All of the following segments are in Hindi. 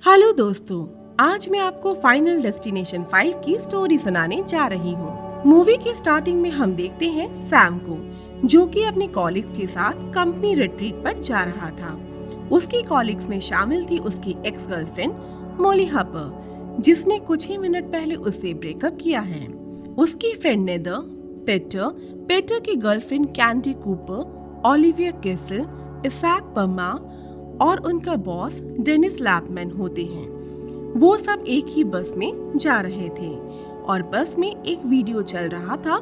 हेलो दोस्तों, आज मैं आपको फाइनल डेस्टिनेशन 5 की स्टोरी सुनाने जा रही हूँ। मूवी की स्टार्टिंग में हम देखते हैं सैम को, जो कि अपने कॉलिग्स के साथ कंपनी रिट्रीट पर जा रहा था। उसकी कॉलिग्स में शामिल थी उसकी एक्स गर्लफ्रेंड मोली हपर, जिसने कुछ ही मिनट पहले उससे ब्रेकअप किया है। उसकी फ्रेंड नेदर, पेटर की girlfriend Candy Cooper, Olivia Kessel, Isaac पम्मा और उनका बॉस डेनिस लैपमैन होते हैं। वो सब एक ही बस में जा रहे थे और बस में एक वीडियो चल रहा था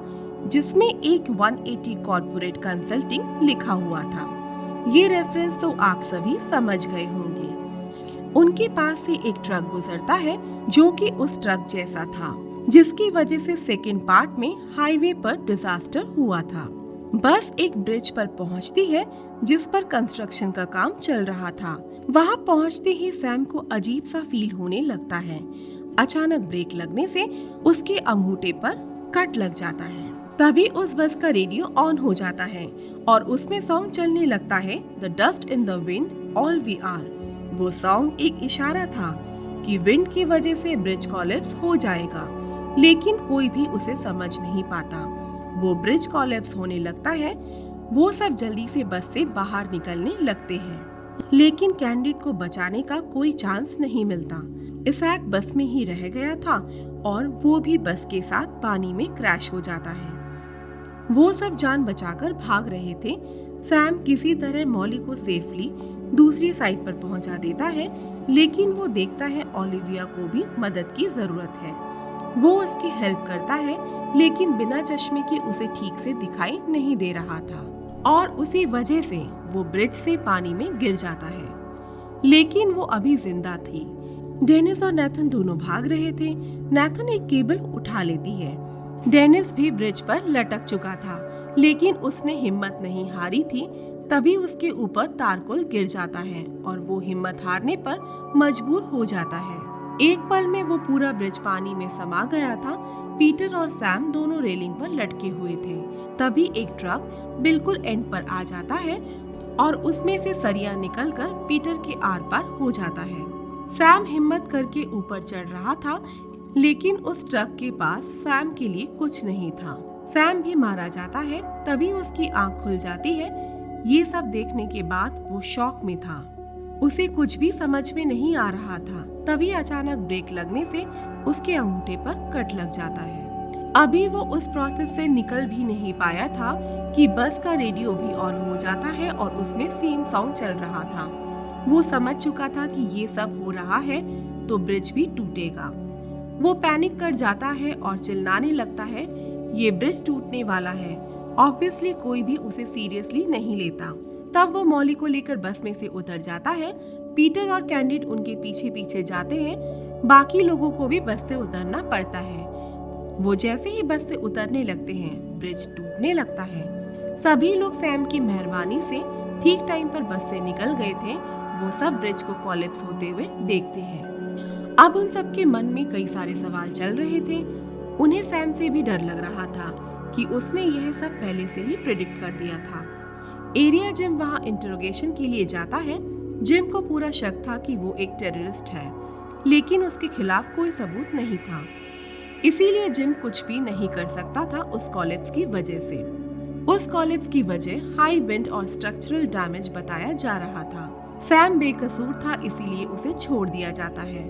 जिसमें एक 180 कॉर्पोरेट कंसल्टिंग लिखा हुआ था। ये रेफरेंस तो आप सभी समझ गए होंगे। उनके पास से एक ट्रक गुजरता है जो कि उस ट्रक जैसा था जिसकी वजह से सेकंड पार्ट में हाईवे पर डिजास्टर हुआ था। बस एक ब्रिज पर पहुंचती है जिस पर कंस्ट्रक्शन का काम चल रहा था। वहां पहुंचते ही सैम को अजीब सा फील होने लगता है। अचानक ब्रेक लगने से उसके अंगूठे पर कट लग जाता है। तभी उस बस का रेडियो ऑन हो जाता है और उसमें सॉन्ग चलने लगता है, the dust in the wind all we are. वो सॉन्ग एक इशारा था कि विंड की वजह से ब्रिज कोलैप्स हो जाएगा, लेकिन कोई भी उसे समझ नहीं पाता। वो ब्रिज कोलैप्स होने लगता है। वो सब जल्दी से बस से बाहर निकलने लगते हैं, लेकिन कैंडिड को बचाने का कोई चांस नहीं मिलता। इसैक बस में ही रह गया था और वो भी बस के साथ पानी में क्रैश हो जाता है। वो सब जान बचाकर भाग रहे थे। सैम किसी तरह मॉली को सेफली दूसरी साइड पर पहुंचा देता है, लेकिन वो देखता है ओलिविया को भी मदद की जरूरत है। वो उसकी हेल्प करता है, लेकिन बिना चश्मे के उसे ठीक से दिखाई नहीं दे रहा था और उसी वजह से वो ब्रिज से पानी में गिर जाता है, लेकिन वो अभी जिंदा थी। डेनिस और नेथन दोनों भाग रहे थे। नेथन एक केबल उठा लेती है। डेनिस भी ब्रिज पर लटक चुका था, लेकिन उसने हिम्मत नहीं हारी थी। तभी उसके ऊपर तारकोल गिर जाता है और वो हिम्मत हारने पर मजबूर हो जाता है। एक पल में वो पूरा ब्रिज पानी में समा गया था। पीटर और सैम दोनों रेलिंग पर लटके हुए थे। तभी एक ट्रक बिल्कुल एंड पर आ जाता है और उसमें से सरिया निकलकर पीटर के आर पार हो जाता है। सैम हिम्मत करके ऊपर चढ़ रहा था, लेकिन उस ट्रक के पास सैम के लिए कुछ नहीं था। सैम भी मारा जाता है। तभी उसकी आंख खुल जाती है। ये सब देखने के बाद वो शॉक में था। उसे कुछ भी समझ में नहीं आ रहा था। तभी अचानक ब्रेक लगने से उसके अंगूठे पर कट लग जाता है। अभी वो उस प्रोसेस से निकल भी नहीं पाया था कि बस का रेडियो भी ऑन हो जाता है और उसमें सेम सॉन्ग चल रहा था। वो समझ चुका था कि ये सब हो रहा है तो ब्रिज भी टूटेगा। वो पैनिक कर जाता है और चिल्लाने लगता है, ये ब्रिज टूटने वाला है। ऑब्वियसली कोई भी उसे सीरियसली नहीं लेता। तब वो मॉली को लेकर बस में से उतर जाता है। पीटर और कैंडिड उनके पीछे पीछे जाते हैं। बाकी लोगों को भी बस से उतरना पड़ता है। वो जैसे ही बस से उतरने लगते हैं, ब्रिज टूटने लगता है। सभी लोग सैम की मेहरबानी से ठीक टाइम पर बस से निकल गए थे। वो सब ब्रिज को कोलैप्स होते हुए देखते हैं। अब उन सबके मन में कई सारे सवाल चल रहे थे। उन्हें सैम से भी डर लग रहा था कि उसने यह सब पहले से ही प्रेडिक्ट कर दिया था। एरिया जिम वहाँ इंटरोगेशन के लिए जाता है। जिम को पूरा शक था कि वो एक टेररिस्ट है, लेकिन उसके खिलाफ कोई सबूत नहीं था। इसीलिए जिम कुछ भी नहीं कर सकता था उस कोलैप्स की वजह से। उस कोलैप्स की वजह हाई विंड और स्ट्रक्चरल डैमेज बताया जा रहा था। सैम बेकसूर था, इसीलिए उसे छोड़ दिया जाता है।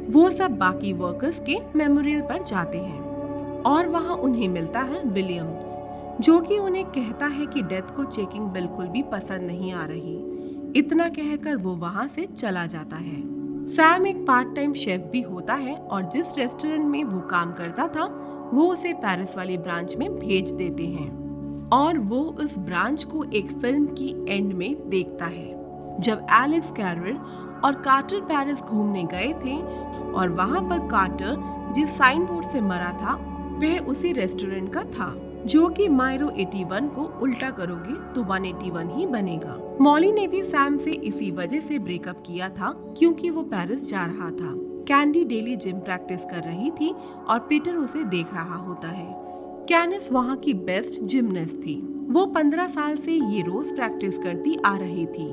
वो सब बाकी वर्कर्स के मेमोरियल पर जाते हैं और वहाँ उन्हें मिलता है विलियम, जो कि उन्हें कहता है कि डेथ को चेकिंग बिल्कुल भी पसंद नहीं आ रही। इतना कहकर वो वहाँ से चला जाता है। सैम एक पार्ट टाइम शेफ भी होता है और जिस रेस्टोरेंट में वो काम करता था वो उसे पेरिस वाली ब्रांच में भेज देते हैं और वो उस ब्रांच को एक फिल्म की एंड में देखता है, जब एलेक्स कैरल और कार्टर पेरिस घूमने गए थे और वहाँ पर कार्टर जिस साइन बोर्ड से मरा था वह उसी रेस्टोरेंट का था, जो कि मायरो 81 को उल्टा करोगे तो 181 ही बनेगा। मॉली ने भी सैम से इसी वजह से ब्रेकअप किया था, क्योंकि वो पेरिस जा रहा था। कैंडी डेली जिम प्रैक्टिस कर रही थी और पीटर उसे देख रहा होता है। कैनिस वहाँ की बेस्ट जिमनेस्ट थी। वो 15 साल से ये रोज प्रैक्टिस करती आ रही थी।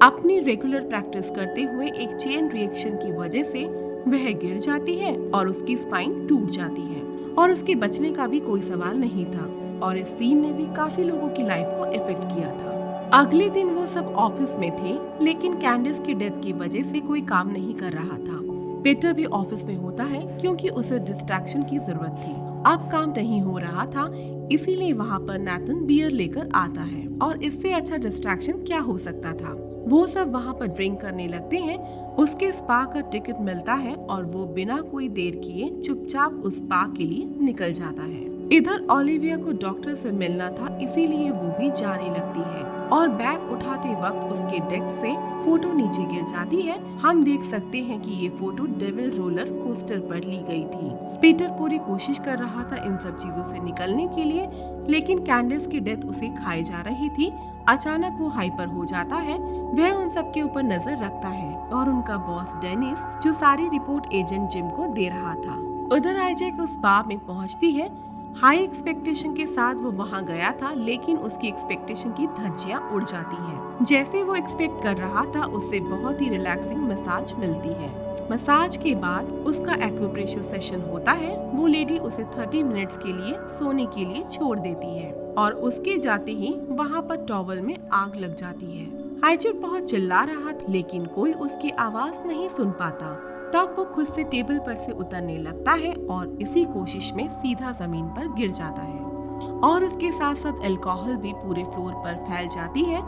अपनी रेगुलर प्रैक्टिस करते हुए एक चेन रिएक्शन की वजह से वह गिर जाती है और उसकी स्पाइन टूट जाती है और उसके बचने का भी कोई सवाल नहीं था और इस सीन ने भी काफी लोगों की लाइफ को इफेक्ट किया था। अगले दिन वो सब ऑफिस में थे, लेकिन कैंडिस की डेथ की वजह से कोई काम नहीं कर रहा था। पीटर भी ऑफिस में होता है क्योंकि उसे डिस्ट्रैक्शन की जरूरत थी। अब काम नहीं हो रहा था, इसीलिए वहाँ पर नेथन बियर लेकर आता है और इससे अच्छा डिस्ट्रैक्शन क्या हो सकता था। वो सब वहाँ पर ड्रिंक करने लगते हैं। उसके स्पा का टिकट मिलता है और वो बिना कोई देर किए चुपचाप उस स्पा के लिए निकल जाता है। इधर ओलिविया को डॉक्टर से मिलना था, इसीलिए वो भी जाने लगती है और बैग उठाते वक्त उसके डेस्क से फोटो नीचे गिर जाती है। हम देख सकते हैं कि ये फोटो डेविल रोलर कोस्टर पर ली गई थी। पीटर पूरी कोशिश कर रहा था इन सब चीजों से निकलने के लिए, लेकिन कैंडिस की डेथ उसे खाए जा रही थी। अचानक वो हाइपर हो जाता है। वह उन सब के ऊपर नजर रखता है और उनका बॉस डेनिस, जो सारी रिपोर्ट एजेंट जिम को दे रहा था। उधर आइजैक उस बार में पहुंचती है। हाई एक्सपेक्टेशन के साथ वो वहां गया था, लेकिन उसकी एक्सपेक्टेशन की धज्जियां उड़ जाती हैं। जैसे वो एक्सपेक्ट कर रहा था, उससे बहुत ही रिलैक्सिंग मसाज मिलती है। मसाज के बाद उसका एक्यूप्रेशर सेशन होता है। वो लेडी उसे 30 मिनट्स के लिए सोने के लिए छोड़ देती है और उसके जाते ही वहाँ पर टॉवल में आग लग जाती है। आइजैक बहुत चिल्ला रहा था, लेकिन कोई उसकी आवाज नहीं सुन पाता। तब वो खुद से टेबल पर से उतरने लगता है और इसी कोशिश में सीधा जमीन पर गिर जाता है और उसके साथ साथ अल्कोहल भी पूरे फ्लोर पर फैल जाती है।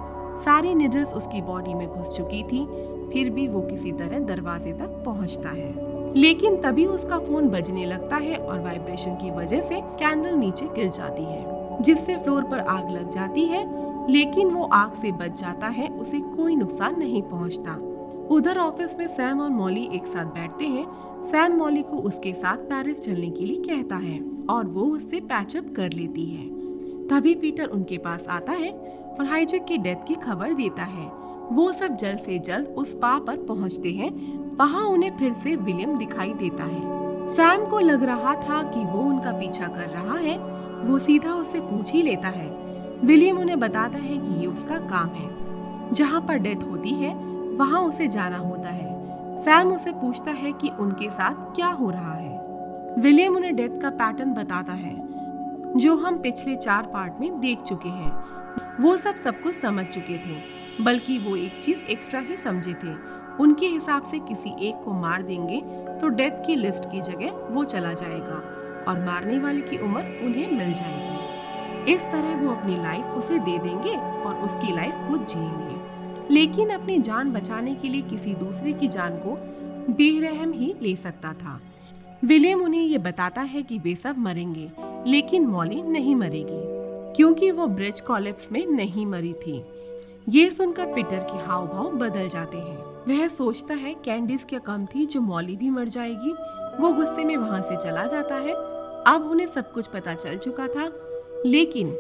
सारी निडल्स उसकी बॉडी में घुस चुकी थी, फिर भी वो किसी तरह दरवाजे तक पहुंचता है। लेकिन तभी उसका फोन बजने लगता है और वाइब्रेशन की वजह से कैंडल नीचे गिर जाती है, जिससे फ्लोर पर आग लग जाती है। लेकिन वो आग से बच जाता है, उसे कोई नुकसान नहीं पहुंचता। उधर ऑफिस में सैम और मॉली एक साथ बैठते हैं। सैम मॉली को उसके साथ पेरिस चलने के लिए कहता है और वो उससे पैचअप कर लेती है। तभी पीटर उनके पास आता है और आइजैक की डेथ की खबर देता है। वो सब जल्द से जल्द उस स्पा पर पहुंचते हैं। वहाँ उन्हें फिर से विलियम दिखाई देता है। सैम को लग रहा था कि वो उनका पीछा कर रहा है। वो सीधा उससे पूछ ही लेता है। विलियम उन्हें बताता है कि ये उसका काम है। जहाँ पर डेथ होती है वहाँ उसे जाना होता है। सैम उसे पूछता है कि उनके साथ क्या हो रहा है। विलियम उन्हें डेथ का पैटर्न बताता है, जो हम पिछले 4 पार्ट में देख चुके हैं। वो सब कुछ समझ चुके थे, बल्कि वो एक चीज एक्स्ट्रा ही समझे थे। उनके हिसाब से किसी एक को मार देंगे तो डेथ की लिस्ट की जगह वो चला जाएगा और मारने वाले की उम्र उन्हें मिल जाएगी। इस तरह वो अपनी लाइफ उसे दे देंगे और उसकी लाइफ खुद जिएंगे, लेकिन अपनी जान बचाने के लिए किसी दूसरे की जान को बेरहम ही ले सकता था। विलियम उन्हें ये बताता है कि वे सब मरेंगे, लेकिन मॉली नहीं मरेगी क्योंकि वो ब्रिज कोलैप्स में नहीं मरी थी। ये सुनकर पीटर के हाव भाव बदल जाते हैं। वह सोचता है कैंडिस क्या कम थी जो मॉली भी मर जाएगी। वो गुस्से में वहाँ से चला जाता है। अब उन्हें सब कुछ पता चल चुका था, लेकिन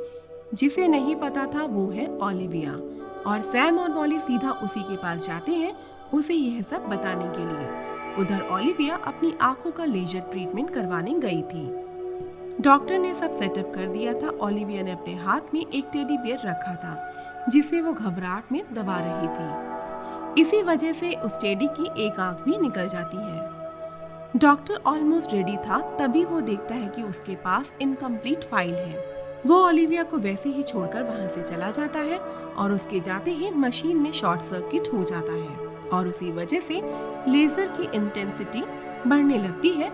जिसे नहीं पता था वो है ओलिविया। और सैम और मॉली सीधा उसी के पास जाते हैं उसे यह सब बताने के लिए। उधर ओलिविया अपनी आंखों का लेजर ट्रीटमेंट करवाने गई थी। डॉक्टर ने सब सेटअप कर दिया था। ओलिविया ने अपने हाथ में एक टेडी बियर रखा था, जिसे वो घबराहट में दबा रही थी। इसी वजह से उस टेडी की एक आंख भी निकल जाती है। डॉक्टर ऑलमोस्ट रेडी था, तभी वो देखता है कि उसके पास इनकम्प्लीट फाइल है। वो ओलिविया को वैसे ही छोड़कर वहाँ से चला जाता है और उसके जाते ही मशीन में शॉर्ट सर्किट हो जाता है और उसी वजह से लेजर की इंटेंसिटी बढ़ने लगती है।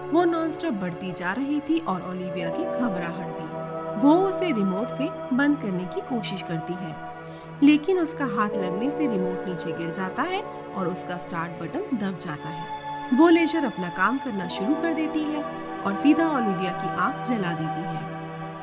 वो नॉनस्टॉप बढ़ती जा रही थी और ओलिविया की घबराहट भी। वो उसे रिमोट से बंद करने की कोशिश करती है, लेकिन उसका हाथ लगने से रिमोट नीचे गिर जाता है और उसका स्टार्ट बटन दब जाता है। वो लेजर अपना काम करना शुरू कर देती है और सीधा ओलिविया की आंख जला देती है।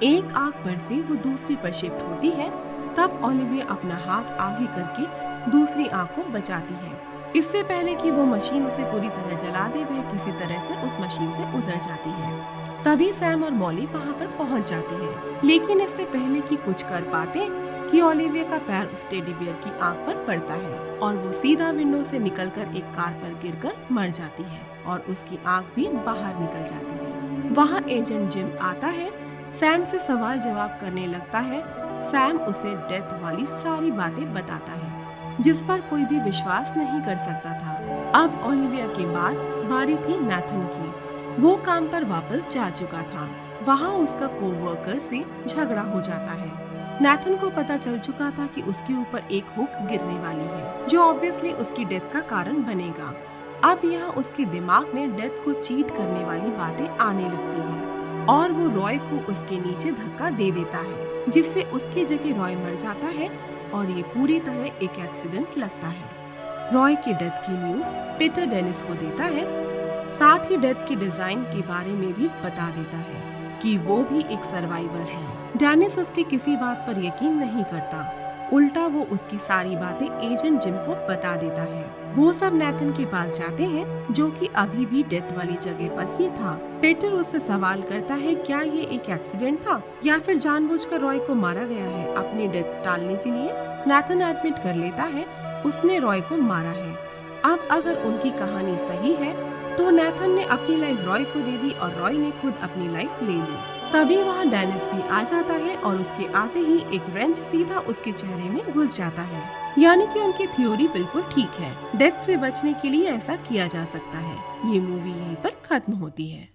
एक आंख पर से वो दूसरी पर शिफ्ट होती है। तब ओलिविया अपना हाथ आगे करके दूसरी आंख को बचाती है। इससे पहले कि वो मशीन उसे पूरी तरह जला दे, वह किसी तरह से उस मशीन से उतर जाती है। तभी सैम और मॉली वहाँ पर पहुँच जाते हैं, लेकिन इससे पहले कि कुछ कर पाते कि ओलिविया का पैर उस टेडी बियर की आंख पर पड़ता है और वो सीधा विंडो से निकलकर एक कार पर गिरकर मर जाती है और उसकी आंख भी बाहर निकल जाती है। वहाँ एजेंट जिम आता है। सैम से सवाल जवाब करने लगता है। सैम उसे डेथ वाली सारी बातें बताता है, जिस पर कोई भी विश्वास नहीं कर सकता था। अब ओलिविया के बाद बारी थी नाथन की। वो काम पर वापस जा चुका था। वहाँ उसका कोवर्कर से झगड़ा हो जाता है। नाथन को पता चल चुका था कि उसके ऊपर एक हुक गिरने वाली है, जो ऑब्वियसली उसकी डेथ का कारण बनेगा। अब यह उसके दिमाग में डेथ को चीट करने वाली बातें आने लगती हैं और वो रॉय को उसके नीचे धक्का दे देता है, जिससे उसकी जगह रॉय मर जाता है और ये पूरी तरह एक एक्सीडेंट लगता है। रॉय की डेथ की न्यूज पीटर डेनिस को देता है, साथ ही डेथ की डिजाइन के बारे में भी बता देता है कि वो भी एक सर्वाइवर है। डेनिस उसकी किसी बात पर यकीन नहीं करता, उल्टा वो उसकी सारी बातें एजेंट जिम को बता देता है। वो सब नाथन के पास जाते हैं, जो कि अभी भी डेथ वाली जगह पर ही था। पीटर उससे सवाल करता है, क्या ये एक एक्सीडेंट था या फिर जानबूझकर रॉय को मारा गया है अपनी डेथ टालने के लिए। नाथन एडमिट कर लेता है उसने रॉय को मारा है। अब अगर उनकी कहानी सही है तो नाथन ने अपनी लाइफ रॉय को दे दी और रॉय ने खुद अपनी लाइफ ले ली। तभी वहाँ डेनिस भी आ जाता है और उसके आते ही एक रेंच सीधा उसके चेहरे में घुस जाता है। यानी कि उनकी थ्योरी बिल्कुल ठीक है, डेथ से बचने के लिए ऐसा किया जा सकता है। ये मूवी यहीं पर खत्म होती है।